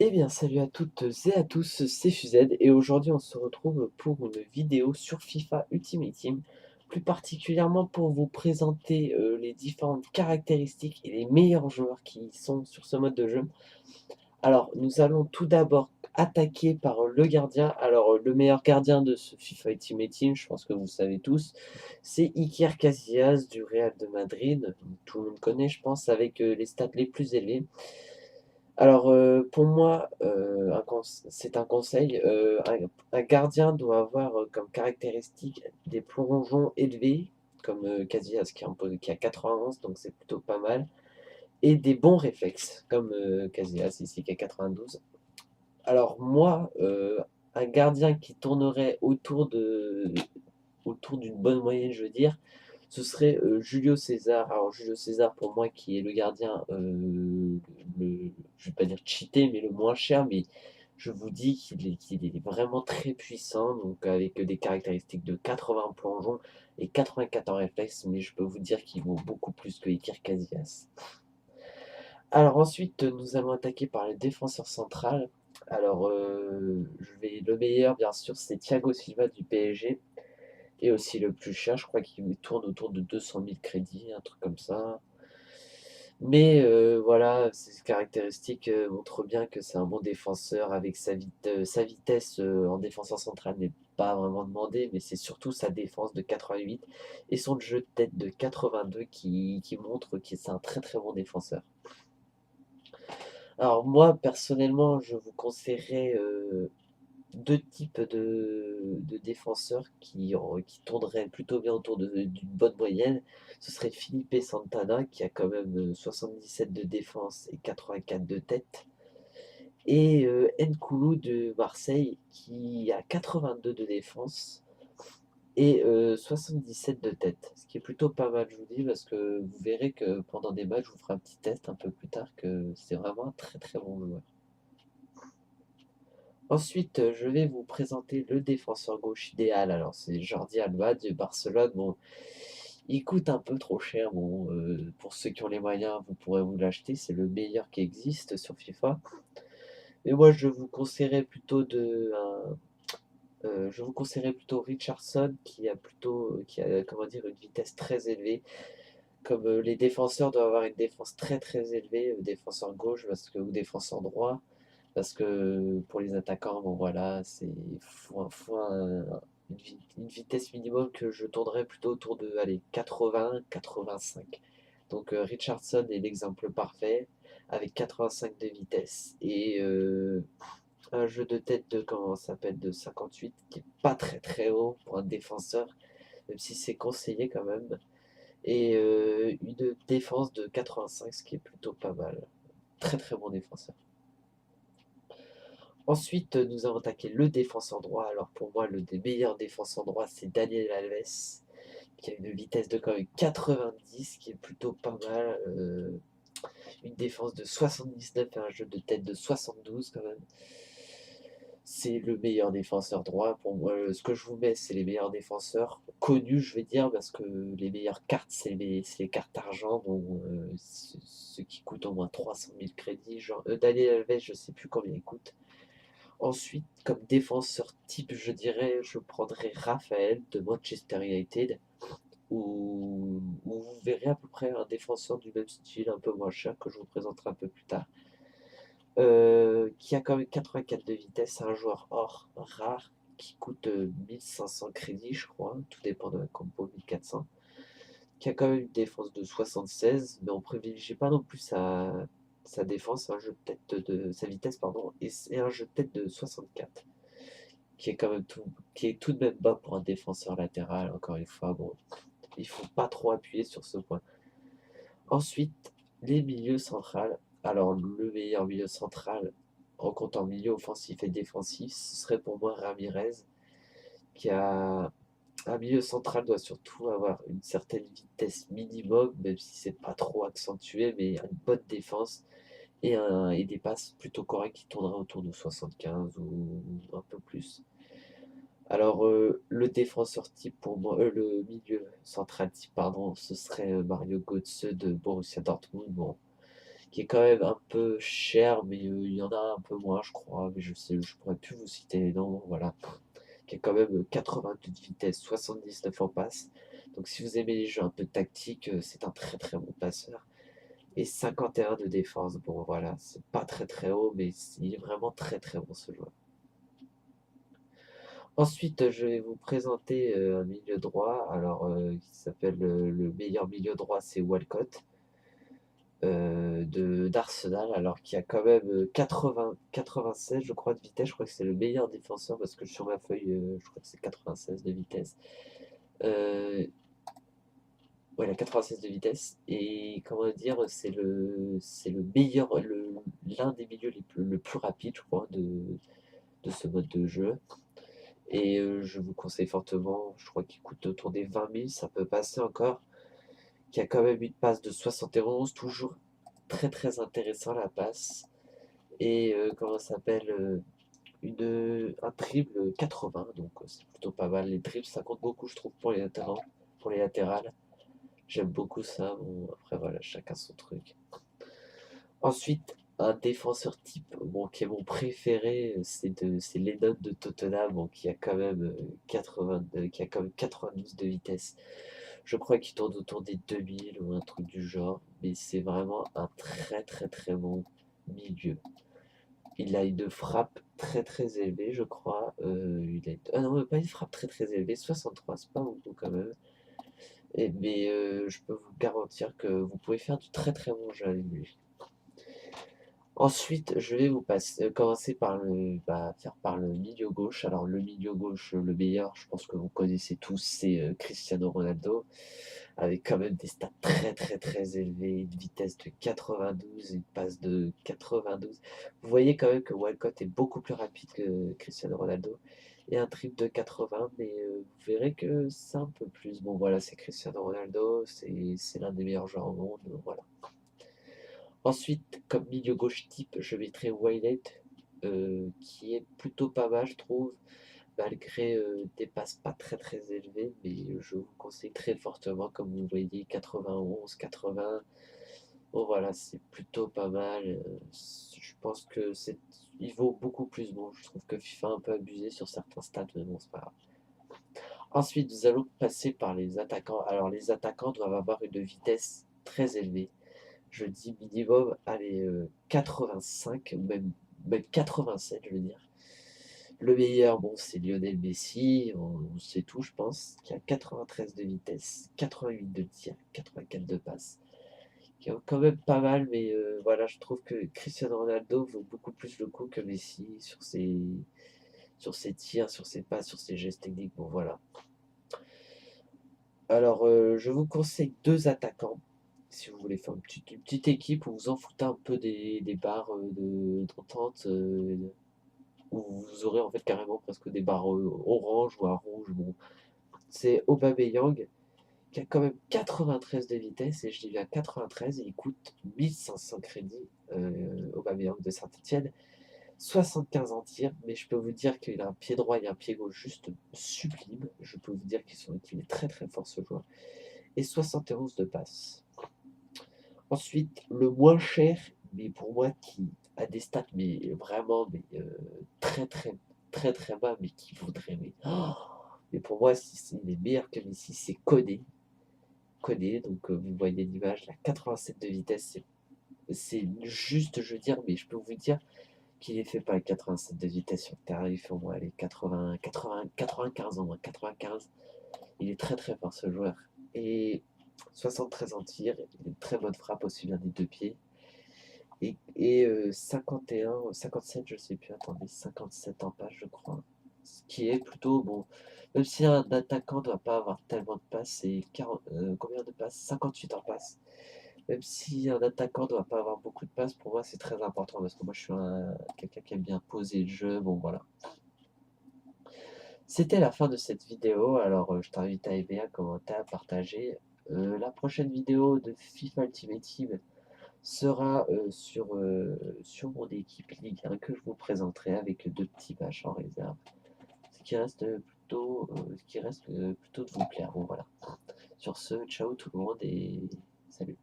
Eh bien, salut à toutes et à tous, c'est Fuzed et aujourd'hui on se retrouve pour une vidéo sur FIFA Ultimate Team, plus particulièrement pour vous présenter les différentes caractéristiques et les meilleurs joueurs qui sont sur ce mode de jeu. Alors, nous allons tout d'abord attaquer par le gardien. Alors, le meilleur gardien de ce FIFA Ultimate Team, je pense que vous savez tous, c'est Iker Casillas du Real de Madrid. Tout le monde connaît, je pense, avec les stats les plus élevés. Alors, pour moi, c'est un conseil, un gardien doit avoir, comme caractéristique des plongeons élevés, comme, Casillas qui a 91, donc c'est plutôt pas mal, et des bons réflexes, comme, Casillas ici qui a 92. Alors moi, un gardien qui tournerait autour d'une bonne moyenne, je veux dire, ce serait Julio César. Alors Julio César, pour moi, qui est le gardien, je vais pas dire cheaté, mais le moins cher, mais je vous dis qu'il est vraiment très puissant, donc avec des caractéristiques de 80 plongeons et 84 en réflexe, mais je peux vous dire qu'il vaut beaucoup plus que Iker Casillas. Alors ensuite, nous allons attaquer par le défenseur central. Alors, le meilleur, bien sûr, c'est Thiago Silva du PSG. Et aussi le plus cher, je crois qu'il tourne autour de 200 000 crédits, un truc comme ça. Mais voilà, ces caractéristiques montrent bien que c'est un bon défenseur avec sa vitesse en défenseur central n'est pas vraiment demandée, mais c'est surtout sa défense de 88 et son jeu de tête de 82 qui montre que c'est un très très bon défenseur. Alors moi, personnellement, je vous conseillerais deux types de défenseurs qui tourneraient plutôt bien autour d'une bonne moyenne. Ce serait Felipe Santana, qui a quand même 77 de défense et 84 de tête. Et Nkoulou de Marseille, qui a 82 de défense et 77 de tête. Ce qui est plutôt pas mal, je vous dis, parce que vous verrez que pendant des matchs, je vous ferai un petit test un peu plus tard, que c'est vraiment un très très bon joueur. Ensuite, je vais vous présenter le défenseur gauche idéal. Alors, c'est Jordi Alba de Barcelone. Bon, il coûte un peu trop cher. Bon, pour ceux qui ont les moyens, vous pourrez vous l'acheter. C'est le meilleur qui existe sur FIFA. Mais moi, je vous conseillerais plutôt Richarlison, qui a, comment dire, une vitesse très élevée. Comme les défenseurs doivent avoir une défense très très élevée, défenseur gauche ou défenseur droit. Parce que pour les attaquants, bon voilà, une vitesse minimum que je tournerais plutôt autour de allez, 80-85. Donc Richardson est l'exemple parfait avec 85 de vitesse et un jeu de tête de comment ça s'appelle de 58 qui est pas très très haut pour un défenseur, même si c'est conseillé quand même. Et une défense de 85, ce qui est plutôt pas mal. Très très bon défenseur. Ensuite, nous avons attaqué le défenseur droit. Alors pour moi, le des meilleurs défenseurs droits, c'est Daniel Alves, qui a une vitesse de quand même 90, qui est plutôt pas mal. Une défense de 79 et un jeu de tête de 72 quand même. C'est le meilleur défenseur droit. Pour moi, ce que je vous mets, c'est les meilleurs défenseurs connus, je vais dire, parce que les meilleures cartes, c'est les cartes argent, bon, ceux qui coûtent au moins 300 000 crédits. Genre, Daniel Alves, je sais plus combien il coûte. Ensuite, comme défenseur type, je dirais, je prendrais Raphaël de Manchester United, où vous verrez à peu près un défenseur du même style, un peu moins cher, que je vous présenterai un peu plus tard, qui a quand même 84 de vitesse, c'est un joueur or rare, qui coûte 1500 crédits, je crois, tout dépend de la compo, 1400, qui a quand même une défense de 76, mais on privilégie pas non plus sa défense, un jeu de tête sa vitesse, pardon, et un jeu de tête de 64 qui est tout de même bas pour un défenseur latéral, encore une fois. Bon, il faut pas trop appuyer sur ce point. Ensuite, les milieux centrales. Alors, le meilleur milieu central, en comptant milieu offensif et défensif, ce serait pour moi Ramirez, qui a un milieu central doit surtout avoir une certaine vitesse minimum, même si c'est pas trop accentué, mais une bonne défense et des passes plutôt correctes qui tourneraient autour de 75 ou un peu plus. Alors, le défenseur type pour moi, le milieu central type, pardon, ce serait Mario Götze de Borussia Dortmund, bon, qui est quand même un peu cher, mais il y en a un peu moins, je crois, mais je pourrais plus vous citer les noms, voilà, qui a quand même 82 de vitesse, 79 en passe. Donc si vous aimez les jeux un peu tactiques, c'est un très très bon passeur. Et 51 de défense, bon voilà, c'est pas très très haut, mais il est vraiment très très bon ce joueur. Ensuite, je vais vous présenter un milieu droit, alors qui s'appelle le meilleur milieu droit, c'est Walcott d'Arsenal, alors qui a quand même 96, je crois, de vitesse. Je crois que c'est le meilleur défenseur parce que sur ma feuille, je crois que c'est 96 de vitesse. Euh, ouais, il a 96 de vitesse. Et comment dire, c'est le meilleur, l'un des milieux le plus rapide, je crois, de ce mode de jeu. Et je vous conseille fortement, je crois qu'il coûte autour des 20 000, ça peut passer encore. Qui a quand même une passe de 71, toujours très très intéressant la passe. Et comment ça s'appelle un dribble 80, donc c'est plutôt pas mal. Les dribbles, ça compte beaucoup, je trouve, pour les latéraux, pour les latérales. J'aime beaucoup ça. Bon, après, voilà, chacun son truc. Ensuite, un défenseur type, bon, qui est mon préféré, c'est Lennon de Tottenham, bon, qui a quand même 92 de vitesse. Je crois qu'il tourne autour des 2000 ou un truc du genre, mais c'est vraiment un très très très bon milieu. Il a une frappe très très élevée, je crois. Ah non, pas une frappe très très élevée, 63, c'est pas beaucoup quand même. Mais je peux vous garantir que vous pouvez faire du très très bon jeu avec lui. Ensuite, je vais commencer par faire par le milieu gauche. Alors le milieu gauche, le meilleur, je pense que vous connaissez tous, c'est Cristiano Ronaldo, avec quand même des stats très très très élevées, une vitesse de 92, une passe de 92. Vous voyez quand même que Walcott est beaucoup plus rapide que Cristiano Ronaldo, et un triple de 80, mais vous verrez que c'est un peu plus. Bon voilà, c'est Cristiano Ronaldo, c'est l'un des meilleurs joueurs au monde, voilà. Ensuite, comme milieu gauche type, je mettrai Wiley, qui est plutôt pas mal, je trouve, malgré des passes pas très très élevées, mais je vous conseille très fortement, comme vous voyez, 91, 80. Bon voilà, c'est plutôt pas mal. Je pense que il vaut beaucoup plus. Bon, je trouve que FIFA a un peu abusé sur certains stats, mais bon, c'est pas grave. Ensuite, nous allons passer par les attaquants. Alors, les attaquants doivent avoir une vitesse très élevée. Je dis minimum, allez, 85, ou même 87, je veux dire. Le meilleur, bon, c'est Lionel Messi, on sait tout, je pense, qui a 93 de vitesse, 88 de tir, 84 de passe, qui est quand même pas mal, mais voilà, je trouve que Cristiano Ronaldo vaut beaucoup plus le coup que Messi sur ses tirs, sur ses passes, sur ses gestes techniques, bon voilà. Alors, je vous conseille deux attaquants, si vous voulez faire une petite équipe où vous en foutez un peu des barres d'entente, où vous aurez en fait carrément presque des barres orange ou à rouge. Bon, c'est Aubameyang qui a quand même 93 de vitesse, et je dis bien 93, et il coûte 1500 crédits, Aubameyang de Saint-Etienne. 75 en tir, mais je peux vous dire qu'il a un pied droit et un pied gauche juste sublime. Je peux vous dire qu'il est très très fort ce joueur. Et 71 de passe. Ensuite, le moins cher, mais pour moi qui a des stats mais vraiment très très très très bas, mais qui vaudrait mais pour moi il est meilleur que Messi, c'est Koné. Koné, donc vous voyez l'image, la 87 de vitesse, c'est juste, je veux dire, mais je peux vous dire qu'il est fait pas à 87 de vitesse sur le terrain, il fait au moins les 80, 80, 95 au moins, 95. Il est très très fort ce joueur. Et 73 en tir, il a une très bonne frappe aussi bien des deux pieds. Et 51, 57, je sais plus, attendez, 57 en passe, je crois. Ce qui est plutôt bon. Même si un attaquant ne doit pas avoir tellement de passes, c'est 40, combien de passes? 58 en passe. Même si un attaquant ne doit pas avoir beaucoup de passes, pour moi c'est très important parce que moi je suis quelqu'un qui aime bien poser le jeu. Bon voilà. C'était la fin de cette vidéo, alors je t'invite à aimer, à commenter, à partager. La prochaine vidéo de FIFA Ultimate Team sera sur mon équipe Ligue 1 que je vous présenterai avec deux petits matchs en réserve. Ce qui reste plutôt de vous plaire. Bon voilà. Sur ce, ciao tout le monde et salut.